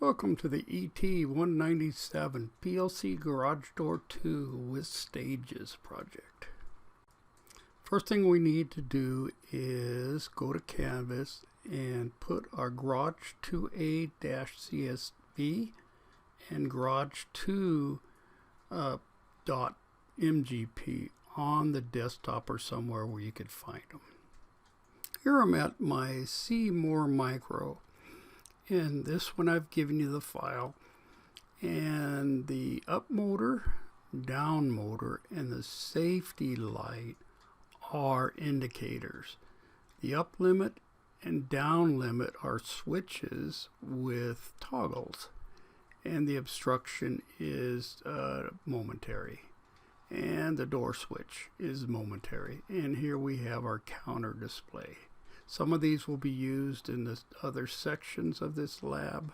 Welcome to the ET197 PLC Garage Door 2 with Stages project. First thing we need to do is go to Canvas and put our Garage 2A-CSV and Garage 2 .mgp on the desktop or somewhere where you could find them. Here I'm at my Seymour Micro. In this one I've given you the file, and the up motor, down motor, and the safety light are indicators. The up limit and down limit are switches with toggles, and the obstruction is momentary, and the door switch is momentary. And here we have our counter display. Some of these will be used in the other sections of this lab.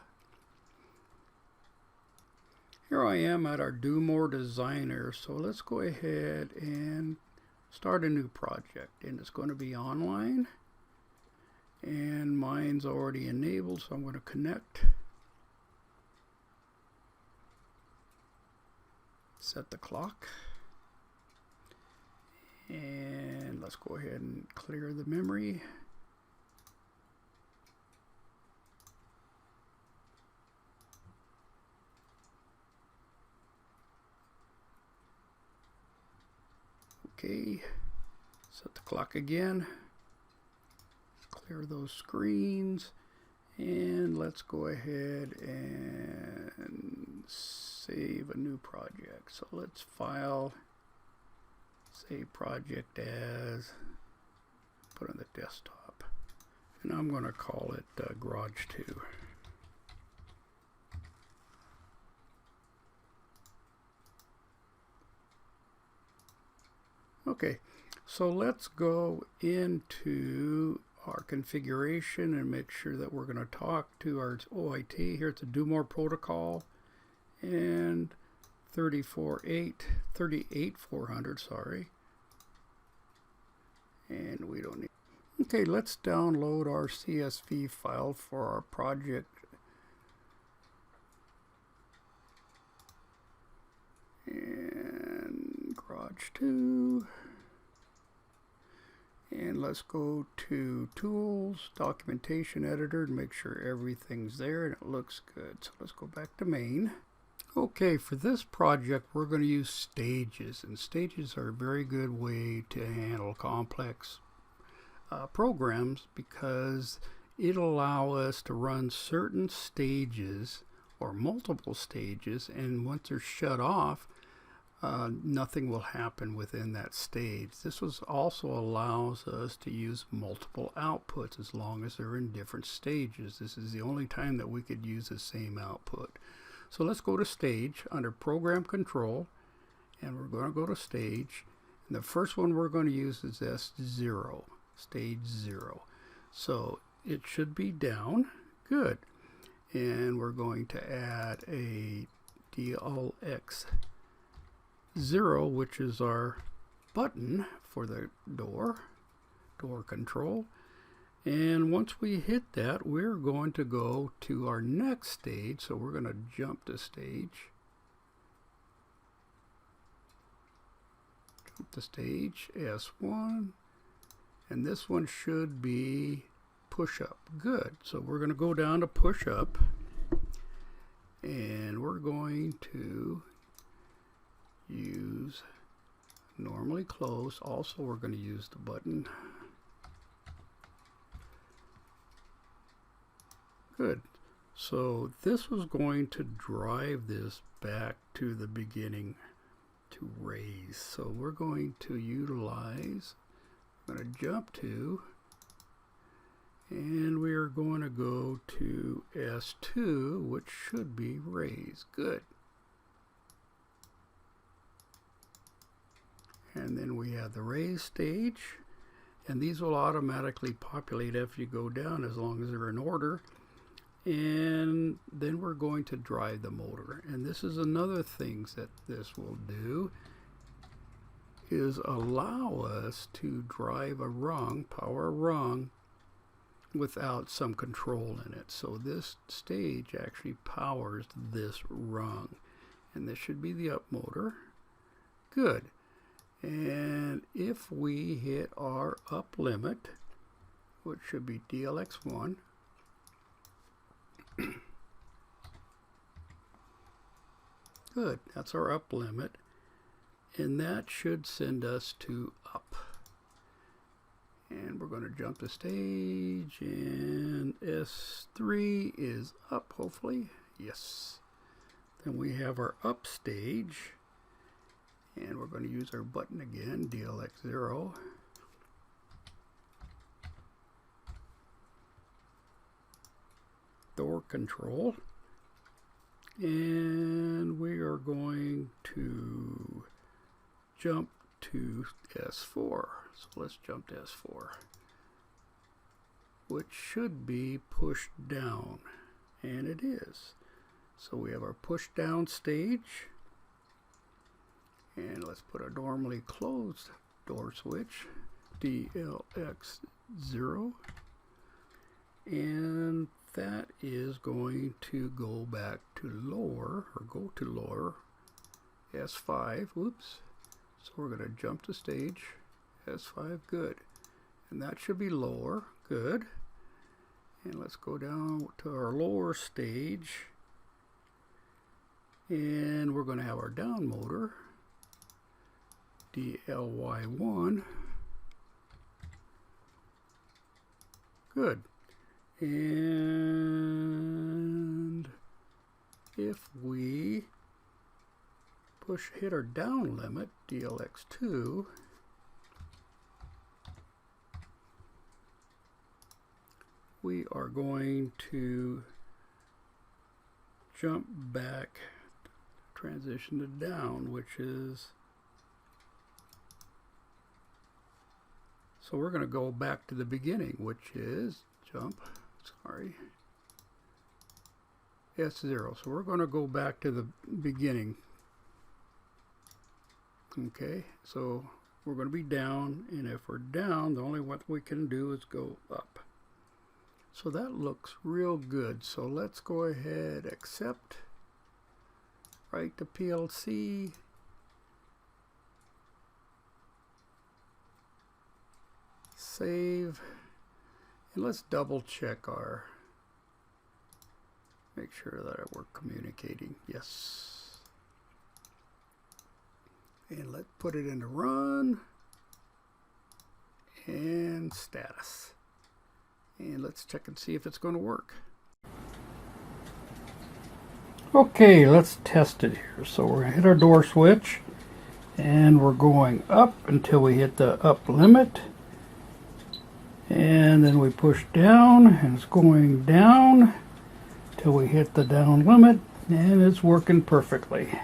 Here I am at our Do More Designer, so let's go ahead and start a new project, and it's going to be online, and mine's already enabled, so I'm going to connect, set the clock, and let's go ahead and clear the memory. Okay, set the clock again, clear those screens, and let's go ahead and save a new project. So let's file, save project as, put on the desktop, and I'm going to call it Garage 2. Okay, so let's go into our configuration and make sure that we're going to talk to our OIT. Here's the Do More protocol and 38400, sorry. And we don't need. Okay, let's download our CSV file for our project. And Garage 2. And let's go to Tools, Documentation Editor, and make sure everything's there and it looks good. So let's go back to Main. Okay, for this project we're going to use Stages, and Stages are a very good way to handle complex programs because it'll allow us to run certain stages or multiple stages, and once they're shut off, nothing will happen within that stage. This also allows us to use multiple outputs as long as they're in different stages. This is the only time that we could use the same output. So let's go to Stage under Program Control, and we're going to go to Stage. And the first one we're going to use is S0, Stage 0. So it should be down. Good. And we're going to add a DLX 0, which is our button for the door control. And once we hit that, we're going to go to our next stage. So we're going to jump to stage. Jump to stage S1. And this one should be push up. Good. So we're going to go down to push up. And we're going to use normally close. Also, we're going to use the button. Good. So this was going to drive this back to the beginning to raise. So we're going to utilize, we're going to jump to, and we are going to go to S2, which should be raise. Good. And then we have the raise stage, and these will automatically populate if you go down as long as they're in order. And then we're going to drive the motor, and this is another thing that this will do, is allow us to drive a rung, power rung, without some control in it. So this stage actually powers this rung. And this should be the up motor. Good. And if we hit our up limit, which should be DLX1, good, that's our up limit, and that should send us to up. And we're going to jump the stage, and S3 is up, hopefully. Yes. Then we have our up stage, and we're going to use our button again, DLX0. Door control. And we are going to jump to S4. So let's jump to S4, which should be pushed down, and it is. So we have our push down stage, and let's put a normally closed door switch, DLX0, and that is going to go back to lower, or go to lower, S5, whoops. So we're going to jump the stage, S5, good. And that should be lower, good. And let's go down to our lower stage. And we're going to have our down motor, DLY1. Good. And if we hit our down limit, DLX2, we are going to jump back, transition to down, which is, so we're going to go back to the beginning, which is jump, sorry, S0. So we're going to go back to the beginning. Okay, so we're going to be down, and if we're down, the only what we can do is go up. So that looks real good. So let's go ahead, accept, write to PLC, save, and let's double check our, make sure that we're communicating. Yes. And let's put it into run and status. And let's check and see if it's going to work. Okay, let's test it here. So we're going to hit our door switch, and we're going up until we hit the up limit. And then we push down, and it's going down till we hit the down limit, and it's working perfectly.